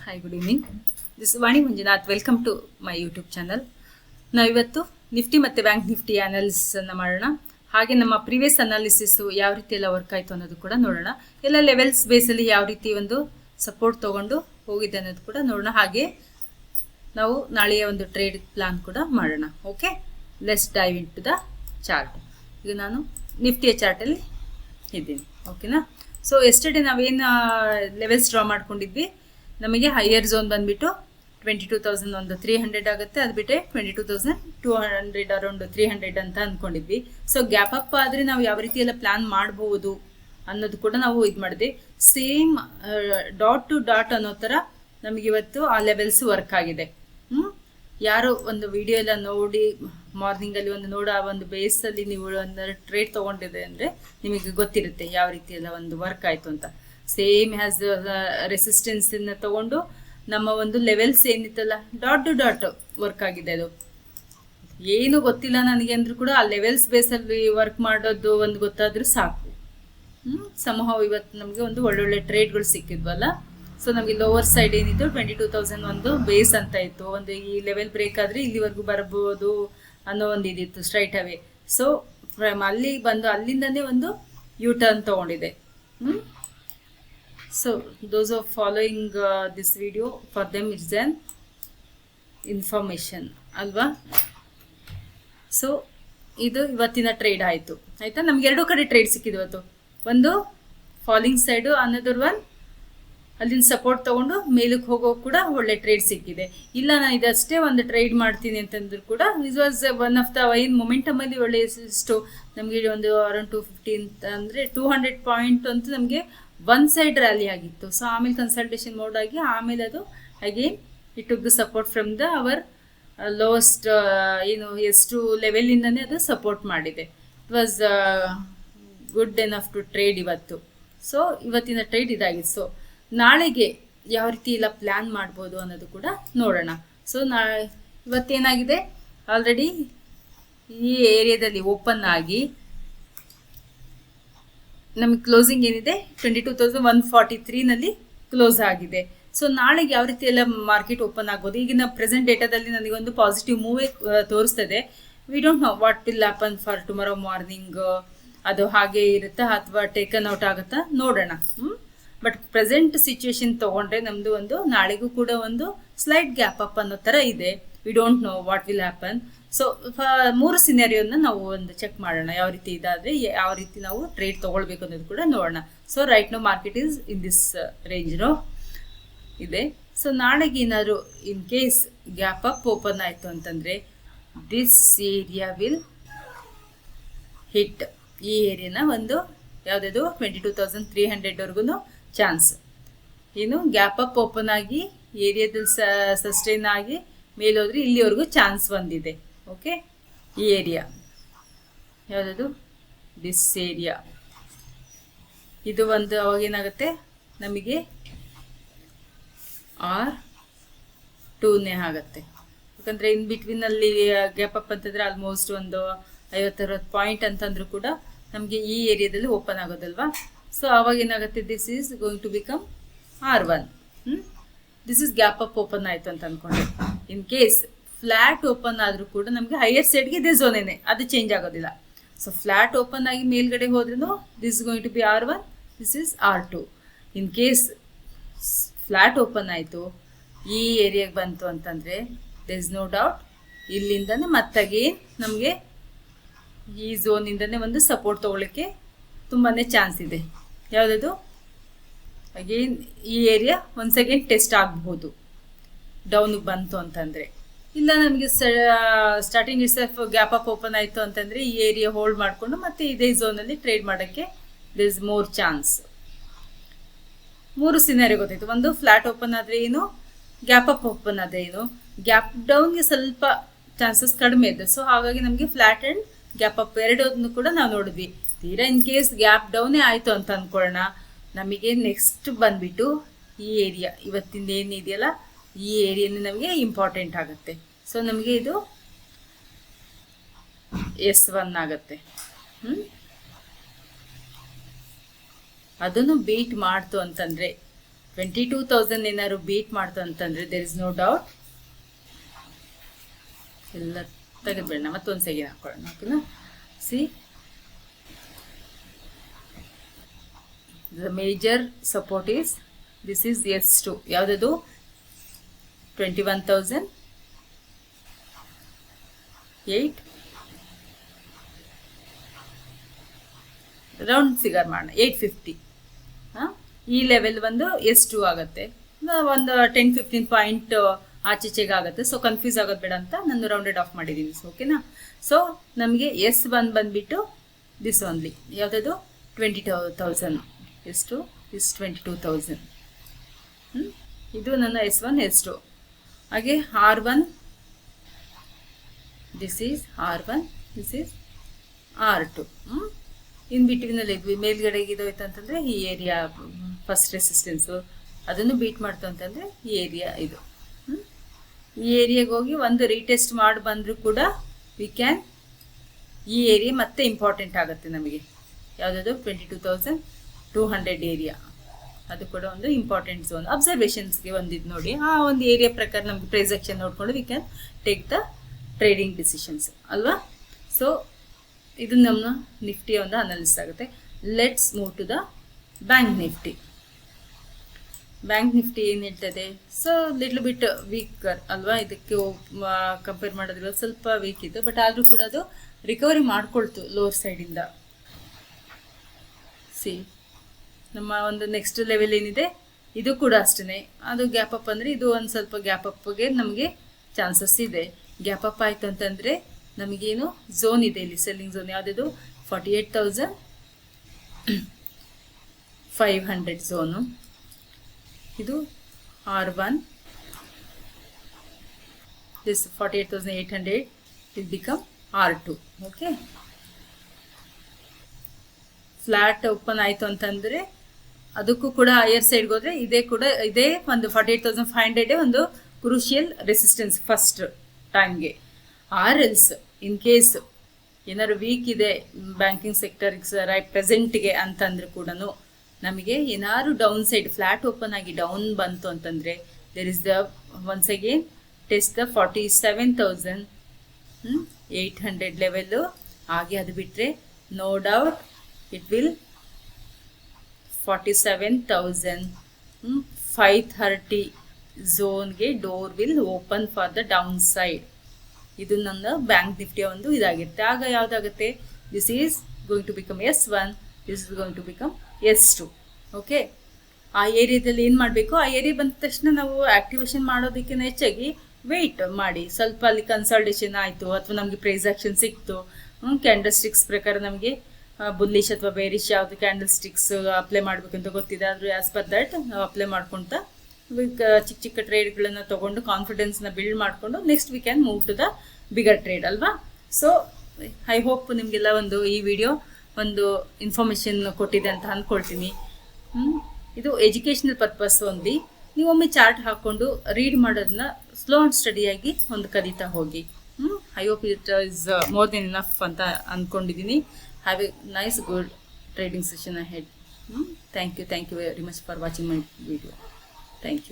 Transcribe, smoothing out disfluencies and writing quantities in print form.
Hi, good evening. This is Vani Manjunath. Welcome to my YouTube channel. ನಾವಿವತ್ತು Nifty ಮತ್ತು bank Nifty ಅನಾಲಿಸಿಸನ್ನು ಮಾಡೋಣ. ಹಾಗೆ ನಮ್ಮ ಪ್ರೀವಿಯಸ್ ಅನಾಲಿಸಿಸು ಯಾವ ರೀತಿ ಎಲ್ಲ ವರ್ಕ್ ಆಯಿತು ಅನ್ನೋದು ಕೂಡ ನೋಡೋಣ. ಎಲ್ಲ ಲೆವೆಲ್ಸ್ ಬೇಸಲ್ಲಿ ಯಾವ ರೀತಿ ಒಂದು ಸಪೋರ್ಟ್ ತೊಗೊಂಡು ಹೋಗಿದೆ ಅನ್ನೋದು ಕೂಡ ನೋಡೋಣ. ಹಾಗೆ ನಾವು ನಾಳೆಯ ಒಂದು ಟ್ರೇಡ್ ಪ್ಲಾನ್ ಕೂಡ ಮಾಡೋಣ. Okay, let's dive in to the chart. ಈಗ ನಾನು ನಿಫ್ಟಿಯ ಚಾರ್ಟಲ್ಲಿ ಇದ್ದೀನಿ. ಓಕೆನಾ? ಸೊ ಎಸ್ಟರ್ಡೇ ನಾವೇನು ಲೆವೆಲ್ಸ್ ಡ್ರಾ ಮಾಡ್ಕೊಂಡಿದ್ವಿ, ನಮಗೆ ಹೈಯರ್ ಝೋನ್ ಬಂದುಬಿಟ್ಟು 22,000 ಒಂದು 300 ಆಗುತ್ತೆ. ಅದು ಬಿಟ್ಟರೆ 22,200 ಅರೌಂಡ್ 300 ಅಂತ ಅಂದ್ಕೊಂಡಿದ್ವಿ. ಸೊ ಗ್ಯಾಪ್ ಅಪ್ ಆದರೆ ನಾವು ಯಾವ ರೀತಿ ಎಲ್ಲ ಪ್ಲ್ಯಾನ್ ಮಾಡ್ಬೋದು ಅನ್ನೋದು ಕೂಡ ನಾವು ಇದು ಮಾಡಿದ್ವಿ. ಸೇಮ್ ಡಾಟ್ ಟು ಡಾಟ್ ಅನ್ನೋ ಥರ ನಮಗೆ ಇವತ್ತು ಆ ಲೆವೆಲ್ಸ್ ವರ್ಕ್ ಆಗಿದೆ. ಯಾರೋ ಒಂದು ವಿಡಿಯೋ ಎಲ್ಲ ನೋಡಿ ಮಾರ್ನಿಂಗಲ್ಲಿ ಒಂದು ನೋಡೋ ಒಂದು ಬೇಸಲ್ಲಿ ನೀವು ಒಂದು ಟ್ರೇಡ್ ತೊಗೊಂಡಿದೆ ಅಂದರೆ ನಿಮಗೆ ಗೊತ್ತಿರುತ್ತೆ ಯಾವ ರೀತಿ ಎಲ್ಲ ಒಂದು ವರ್ಕ್ ಆಯಿತು ಅಂತ. ಸೇಮ್ ಹ್ಯಾಸ್ ರೆಸಿಸ್ಟೆನ್ಸನ್ನು ತೊಗೊಂಡು ನಮ್ಮ ಒಂದು ಲೆವೆಲ್ಸ್ ಏನಿತ್ತಲ್ಲ ಡಾಟ್ ಟು ಡಾಟ್ ವರ್ಕ್ ಆಗಿದೆ. ಅದು ಏನು ಗೊತ್ತಿಲ್ಲ ನನಗೆ ಅಂದರೂ ಕೂಡ ಆ ಲೆವೆಲ್ಸ್ ಬೇಸಲ್ಲಿ ವರ್ಕ್ ಮಾಡೋದು ಒಂದು ಗೊತ್ತಾದರೂ ಸಾಕು. ಸಮೂಹ ಇವತ್ತು ನಮಗೆ ಒಂದು ಒಳ್ಳೊಳ್ಳೆ ಟ್ರೇಡ್ಗಳು ಸಿಕ್ಕಿದ್ವಲ್ಲ. ಸೊ ನಮಗೆ ಲೋವರ್ ಸೈಡ್ ಏನಿತ್ತು 22,000 ಒಂದು ಬೇಸ್ ಅಂತ ಇತ್ತು. ಒಂದು ಈ ಲೆವೆಲ್ ಬ್ರೇಕ್ ಆದರೆ ಇಲ್ಲಿವರೆಗೂ ಬರ್ಬೋದು ಅನ್ನೋ ಒಂದು ಇದಿತ್ತು ಸ್ಟ್ರೈಟ್ ಅವೇ. ಸೊ ಅಲ್ಲಿ ಬಂದು ಅಲ್ಲಿಂದನೇ ಒಂದು ಯೂ ಟರ್ನ್ ತೊಗೊಂಡಿದೆ. So those are following this video, for them it's an information ಅಲ್ವಾ. ಸೊ ಇದು ಇವತ್ತಿನ ಟ್ರೇಡ್ ಆಯಿತು ಆಯಿತಾ. ನಮ್ಗೆ ಎರಡೂ ಕಡೆ ಟ್ರೇಡ್ ಸಿಕ್ಕಿದ್ದು ಇವತ್ತು. ಒಂದು ಫಾಲಿಂಗ್ ಸೈಡು, ಅನದರ್ ಒನ್ ಅಲ್ಲಿಂದ ಸಪೋರ್ಟ್ ತೊಗೊಂಡು ಮೇಲಕ್ಕೆ ಹೋಗೋ ಕೂಡ ಒಳ್ಳೆ ಟ್ರೇಡ್ ಸಿಕ್ಕಿದೆ. ಇಲ್ಲ ನಾನು ಇದಷ್ಟೇ ಒಂದು ಟ್ರೇಡ್ ಮಾಡ್ತೀನಿ ಅಂತಂದ್ರು ಕೂಡ is was one of the ಏನು ಮೊಮೆಂಟಮಲ್ಲಿ ಒಳ್ಳೆ ಇಷ್ಟು ನಮಗೆ ಒಂದು ಅರೌಂಡ್ 250 ಅಂತ ಅಂದರೆ 200 ಪಾಯಿಂಟ್ ಅಂತೂ ನಮಗೆ ಒನ್ ಸೈಡ್ ರ್ಯಾಲಿ ಆಗಿತ್ತು. ಸೊ ಆಮೇಲೆ ಕನ್ಸಲ್ಟೇಷನ್ ಮೋಡ್ ಆಗಿ ಆಮೇಲೆ ಅದು again it took the support from the our lowest ಏನು ಎಷ್ಟು ಲೆವೆಲಿಂದನೇ ಅದು ಸಪೋರ್ಟ್ ಮಾಡಿದೆ. It was good enough to trade ಇವತ್ತು. ಸೊ ಇವತ್ತಿನ ಟ್ರೇಡ್ ಇದಾಗಿತ್ತು. ಸೊ ನಾಳೆಗೆ ಯಾವ ರೀತಿ ಎಲ್ಲ ಪ್ಲ್ಯಾನ್ ಮಾಡ್ಬೋದು ಅನ್ನೋದು ಕೂಡ ನೋಡೋಣ. ಸೊ ಇವತ್ತೇನಾಗಿದೆ, ಆಲ್ರೆಡಿ ಈ ಏರಿಯಾದಲ್ಲಿ ಓಪನ್ ಆಗಿ ನಮಗೆ ಕ್ಲೋಸಿಂಗ್ ಏನಿದೆ 22,143ನಲ್ಲಿ ಕ್ಲೋಸ್ ಆಗಿದೆ. ಸೊ ನಾಳೆಗೆ ಯಾವ ರೀತಿ ಎಲ್ಲ ಮಾರ್ಕೆಟ್ ಓಪನ್ ಆಗ್ಬೋದು. ಈಗಿನ ಪ್ರೆಸೆಂಟ್ ಡೇಟಾದಲ್ಲಿ ನನಗೊಂದು ಪಾಸಿಟಿವ್ ಮೂವೇ ತೋರಿಸ್ತದೆ. We don't know what will happen for tomorrow morning. ಅದು ಹಾಗೆ ಇರುತ್ತಾ ಅಥವಾ ಟೇಕನ್ ಔಟ್ ಆಗುತ್ತಾ ನೋಡೋಣ. ಬಟ್ ಪ್ರೆಸೆಂಟ್ ಸಿಚುವೇಶನ್ ತೊಗೊಂಡ್ರೆ ನಮ್ಮದು ಒಂದು ನಾಳೆಗೂ ಕೂಡ ಒಂದು ಸ್ಲೈಟ್ ಗ್ಯಾಪ್ ಅಪ್ ಅನ್ನೋ ಥರ ಇದೆ. V don't know what will happen. So 3 ಸಿನಾರಿಯೋನ ನಾವು ಒಂದು ಚೆಕ್ ಮಾಡೋಣ. ಯಾವ ರೀತಿ ಇದಾದರೆ ಯಾವ ರೀತಿ ನಾವು ಟ್ರೇಡ್ ತೊಗೊಳ್ಬೇಕು ಅನ್ನೋದು ಕೂಡ ನೋಡೋಣ. So right no market is in this ರೇಂಜ್ನೋ ಇದೆ. ಸೊ ನಾಳೆಗೆ ಏನಾದರೂ in case gap up open ಆಯಿತು ಅಂತಂದರೆ ದಿಸ್ ಏರಿಯಾ ವಿಲ್ ಹಿಟ್. ಈ ಏರಿಯಾನ ಒಂದು ಯಾವುದಾದ್ರು 22,300ವರೆಗೂ ಚಾನ್ಸ್. ಏನು ಗ್ಯಾಪ್ ಅಪ್ ಓಪನ್ ಆಗಿ ಏರಿಯಾದಲ್ಲಿ ಸಸ್ಟೈನ್ ಆಗಿ ಮೇಲೋದ್ರೆ ಇಲ್ಲಿವರೆಗೂ ಚಾನ್ಸ್ ಬಂದಿದೆ. ಓಕೆ, ಈ ಏರಿಯಾ ಯಾವುದದು ದಿಸ್ ಏರಿಯಾ ಇದು ಒಂದು ಅವಾಗೇನಾಗುತ್ತೆ ನಮಗೆ R2ನೇ ಆಗುತ್ತೆ. ಯಾಕಂದರೆ ಇನ್ ಬಿಟ್ವೀನಲ್ಲಿ ಗ್ಯಾಪ್ ಅಪ್ ಅಂತಂದರೆ ಆಲ್ಮೋಸ್ಟ್ ಒಂದು 50-60 ಪಾಯಿಂಟ್ ಅಂತಂದ್ರೂ ಕೂಡ ನಮಗೆ ಈ ಏರಿಯಾದಲ್ಲಿ ಓಪನ್ ಆಗೋದಲ್ವಾ. ಸೊ ಆವಾಗ ಏನಾಗುತ್ತೆ, this is going to become R1. This is gap up open ಆಯಿತು ಅಂತ ಅಂದ್ಕೊಂಡೆ. ಇನ್ ಕೇಸ್ ಫ್ಲ್ಯಾಟ್ ಓಪನ್ ಆದರೂ ಕೂಡ ನಮಗೆ ಹೈಯರ್ ಸೈಡ್ಗೆ ಇದೇ ಝೋನೇನೆ, ಅದು ಚೇಂಜ್ ಆಗೋದಿಲ್ಲ. ಸೊ ಫ್ಲ್ಯಾಟ್ ಓಪನ್ ಆಗಿ ಮೇಲ್ಗಡೆ ಹೋದ್ರೂ this going to be R1, this is R2. In case flat open ಆಯಿತು ಈ ಏರಿಯಾಗೆ ಬಂತು ಅಂತಂದರೆ ದೇರ್ ಇಸ್ ನೋ ಡೌಟ್ ಇಲ್ಲಿಂದನೇ ಮತ್ತಾಗೇನು ನಮಗೆ ಈ ಝೋನಿಂದನೇ ಒಂದು ಸಪೋರ್ಟ್ ತೊಗೊಳ್ಳೋಕ್ಕೆ ತುಂಬಾ ಚಾನ್ಸ್ ಇದೆ. ಯಾವುದದು ಅಗೇನ್ ಈ ಏರಿಯಾ ಒನ್ಸ್ ಅಗೇನ್ ಟೆಸ್ಟ್ ಆಗಬಹುದು ಡೌನಿಗೆ ಬಂತು ಅಂತಂದರೆ. ಇಲ್ಲ ನಮಗೆ starting itself gap up open ಆಯಿತು ಅಂತಂದರೆ ಈ ಏರಿಯಾ ಹೋಲ್ಡ್ ಮಾಡಿಕೊಂಡು ಮತ್ತೆ ಇದೇ ಝೋನಲ್ಲಿ ಟ್ರೇಡ್ ಮಾಡೋಕ್ಕೆ there is more chance. 3 scenario ಗೊತ್ತಾಯಿತು. ಒಂದು ಫ್ಲ್ಯಾಟ್ ಓಪನ್ ಆದರೆ ಏನು, ಗ್ಯಾಪ್ ಅಪ್ ಓಪನ್ ಆದರೆ ಏನು. ಗ್ಯಾಪ್ ಡೌನ್ಗೆ ಸ್ವಲ್ಪ ಚಾನ್ಸಸ್ ಕಡಿಮೆ ಇದೆ. ಸೊ ಹಾಗಾಗಿ ನಮಗೆ ಫ್ಲ್ಯಾಟ್ ಆ್ಯಂಡ್ ಗ್ಯಾಪ್ ಅಪ್ ಎರಡನ್ನು ಕೂಡ ನಾವು ನೋಡಿದ್ವಿ. ತೀರಾ ಇನ್ ಕೇಸ್ ಗ್ಯಾಪ್ ಡೌನೇ ಆಯಿತು ಅಂತ ಅಂದ್ಕೊಳ್ಳೋಣ, ನಮಗೆ ನೆಕ್ಸ್ಟ್ ಬಂದುಬಿಟ್ಟು ಈ ಏರಿಯಾ ಇವತ್ತಿಂದ ಏನಿದೆಯಲ್ಲ ಈ ಏರಿಯಾನೇ ನಮಗೆ ಇಂಪಾರ್ಟೆಂಟ್ ಆಗುತ್ತೆ. ಸೊ ನಮಗೆ ಇದು S1 ಆಗುತ್ತೆ. ಅದನ್ನು ಬೀಟ್ ಮಾಡ್ತು ಅಂತಂದರೆ 22,000 ಏನಾದ್ರು ಬೀಟ್ ಮಾಡ್ತು ಅಂತಂದರೆ ದೇರ್ ಇಸ್ ನೋ ಡೌಟ್. ಎಲ್ಲ ತೆಗೆದ್ಬೇಡ, ಮತ್ತೊಂದು ಸೆಕೆಂಡ್ ಹಾಕೊಳ್ಳೋಣ. ಓಕೆನಾ? C the major support is this is S2. ಯಾವುದದು? 21,008 ರೌಂಡ್ ಫಿಗರ್ ಮಾಡೋಣ, 850. ಈ ಲೆವೆಲ್ ಒಂದು S2 ಆಗುತ್ತೆ. ಒಂದು 10-15 ಪಾಯಿಂಟ್ ಆಚೆಚೆಗೆ ಆಗುತ್ತೆ. ಸೊ ಕನ್ಫ್ಯೂಸ್ ಆಗೋದು ಬೇಡ ಅಂತ ನಾನು ರೌಂಡೆಡ್ ಆಫ್ ಮಾಡಿದ್ದೀನಿ. ಓಕೆನಾ? ಸೊ ನಮಗೆ S1 ಬಂದುಬಿಟ್ಟು ದಿಸ್ ಓನ್ಲಿ. ಯಾವುದದು? 22,000. ಎಷ್ಟು? ಇಸ್ 22,000. ಇದು ನನ್ನ S1 S2. ಹಾಗೆ R1, this is R1, this is R2. ಇನ್ ಬಿಟ್ವೀನಲ್ಲಿ ಮೇಲ್ಗಡೆಗೆ ಇದೋಯ್ತು ಅಂತಂದರೆ ಈ ಏರಿಯಾ ಫಸ್ಟ್ ರೆಸಿಸ್ಟೆನ್ಸು ಅದನ್ನು ಬೀಟ್ ಮಾಡ್ತು ಅಂತಂದರೆ ಈ ಏರಿಯಾ ಇದು. ಈ ಏರಿಯಾಗೆ ಹೋಗಿ ಒಂದು ರೀಟೆಸ್ಟ್ ಮಾಡಿ ಬಂದರೂ ಕೂಡ ವಿ ಕ್ಯಾನ್, ಈ ಏರಿಯಾ ಮತ್ತೆ ಇಂಪಾರ್ಟೆಂಟ್ ಆಗುತ್ತೆ ನಮಗೆ. ಯಾವುದದು? 22,200 ಏರಿಯಾ. ಅದು ಕೂಡ ಒಂದು ಇಂಪಾರ್ಟೆಂಟ್ ಝೋನ್. ಅಬ್ಸರ್ವೇಷನ್ಸ್ಗೆ ಒಂದಿದ್ದು ನೋಡಿ, ಆ ಒಂದು ಏರಿಯಾ ಪ್ರಕಾರ ನಮಗೆ ಪ್ರೈಸ್ ಆಕ್ಷನ್ ನೋಡಿಕೊಂಡು we can take the trading decisions ಅಲ್ವಾ? ಸೊ ಇದು ನಮ್ಮ ನಿಫ್ಟಿ ಒಂದು ಅನಾಲಿಸಿಸ್ ಆಗುತ್ತೆ. Let's move to the bank Nifty. Bank Nifty ಏನು ಹೇಳ್ತದೆ? ಸೊ ಲಿಟ್ಲ್ ಬಿಟ್ ವೀಕರ್ ಅಲ್ವಾ? ಇದಕ್ಕೆ ಕಂಪೇರ್ ಮಾಡೋದ್ರಿಂದ ಸ್ವಲ್ಪ ವೀಕ್ ಇತ್ತು, ಬಟ್ ಆದರೂ ಕೂಡ ಅದು ರಿಕವರಿ ಮಾಡ್ಕೊಳ್ತು ಲೋವರ್ ಸೈಡಿಂದ. ಸಿ ನಮ್ಮ ಒಂದು ನೆಕ್ಸ್ಟ್ ಲೆವೆಲ್ ಏನಿದೆ ಇದು ಕೂಡ ಅಷ್ಟೇ. ಅದು ಗ್ಯಾಪ್ ಅಪ್ ಅಂದರೆ ಇದು ಒಂದು ಸ್ವಲ್ಪ ಗ್ಯಾಪ್ ಅಪ್ಗೆ ನಮಗೆ ಚಾನ್ಸಸ್ ಇದೆ. ಗ್ಯಾಪ್ ಅಪ್ ಆಯಿತು ಅಂತಂದರೆ ನಮಗೇನು ಝೋನ್ ಇದೆ ಇಲ್ಲಿ, ಸೆಲ್ಲಿಂಗ್ ಝೋನ್. ಯಾವುದಿದು? 48,500 ಝೋನು. ಇದು R1, this 48,800 will become R2. Okay, flat open ಆಯಿತು ಅಂತಂದರೆ ಅದಕ್ಕೂ ಕೂಡ ಹೈಯರ್ ಸೈಡ್ಗೆ ಹೋದರೆ ಇದೇ ಒಂದು 48,500 ಒಂದು ಕ್ರೂಷಿಯಲ್ ರೆಸಿಸ್ಟೆನ್ಸ್ ಫಸ್ಟ್ ಟೈಮ್ಗೆ. ಆರ್ ಎಲ್ಸ್ ಇನ್ ಕೇಸ್ ಏನಾದ್ರು ವೀಕ್ ಇದೆ ಬ್ಯಾಂಕಿಂಗ್ ಸೆಕ್ಟರ್ಗೆ ಪ್ರೆಸೆಂಟ್ಗೆ ಅಂತಂದ್ರೆ ಕೂಡ ನಮಗೆ ಏನಾದ್ರು ಡೌನ್ ಸೈಡ್ ಫ್ಲಾಟ್ ಓಪನ್ ಆಗಿ ಡೌನ್ ಬಂತು ಅಂತಂದರೆ there is the once again test the 47,800 level. ಹಾಗೆ ಅದು ಬಿಟ್ಟರೆ ನೋ ಡೌಟ್ ಇಟ್ ವಿಲ್ 47,530 ಝೋನ್ಗೆ door will open for the down side. ಇದು ನನ್ನ ಬ್ಯಾಂಕ್ ನಿಫ್ಟಿಯ ಒಂದು ಇದಾಗಿರುತ್ತೆ. ಆಗ ಯಾವುದಾಗುತ್ತೆ? This is going to become S1, this is going to become S2. Okay, ಆ ಏರಿಯಾದಲ್ಲಿ ಏನು ಮಾಡಬೇಕು? ಆ ಏರಿಯಾ ಬಂದ ತಕ್ಷಣ ನಾವು ಆಕ್ಟಿವೇಶನ್ ಮಾಡೋದಕ್ಕಿಂತ ಹೆಚ್ಚಾಗಿ ವೆಯ್ಟ್ ಮಾಡಿ, ಸ್ವಲ್ಪ ಅಲ್ಲಿ ಕನ್ಸಲ್ಟೇಷನ್ ಆಯಿತು ಅಥವಾ ನಮಗೆ ಪ್ರೈಸ್ ಆಕ್ಷನ್ ಸಿಕ್ತು, ಕ್ಯಾಂಡಲ್ ಸ್ಟಿಕ್ಸ್ ಪ್ರಕಾರ ನಮಗೆ ಬುಲ್ಲಿಶ್ ಅಥವಾ ಬೇರಿಶ್ ಯಾವುದು ಕ್ಯಾಂಡಲ್ ಸ್ಟಿಕ್ಸ್ ಅಪ್ಲೈ ಮಾಡಬೇಕಂತ ಗೊತ್ತಿದೆ, ಆದರೂ ಆ್ಯಸ್ ಪರ್ ದಟ್ ನಾವು ಅಪ್ಲೈ ಮಾಡ್ಕೊತ ಚಿಕ್ಕ ಚಿಕ್ಕ ಟ್ರೇಡ್ಗಳನ್ನು ತೊಗೊಂಡು ಕಾನ್ಫಿಡೆನ್ಸ್ನ ಬಿಲ್ಡ್ ಮಾಡಿಕೊಂಡು next we can move to the bigger trade ಅಲ್ವಾ? ಸೊ ಐ ಹೋಪ್ ನಿಮಗೆಲ್ಲ ಒಂದು ಈ ವಿಡಿಯೋ ಒಂದು ಇನ್ಫಾರ್ಮೇಷನ್ ಕೊಟ್ಟಿದೆ ಅಂತ ಅಂದ್ಕೊಳ್ತೀನಿ. ಇದು ಎಜುಕೇಷನಲ್ ಪರ್ಪಸ್ ಓನ್ಲಿ. ನೀವೊಮ್ಮೆ ಚಾರ್ಟ್ ಹಾಕ್ಕೊಂಡು ರೀಡ್ ಮಾಡೋದನ್ನ ಸ್ಲೋ ಆ್ಯಂಡ್ ಸ್ಟಡಿಯಾಗಿ ಒಂದು ಕಲಿತಾ ಹೋಗಿ. I hope it is more than enough ಅಂತ ಅಂದ್ಕೊಂಡಿದ್ದೀನಿ. Have A nice good trading session ahead. Thank you very much for watching my video. Thank you.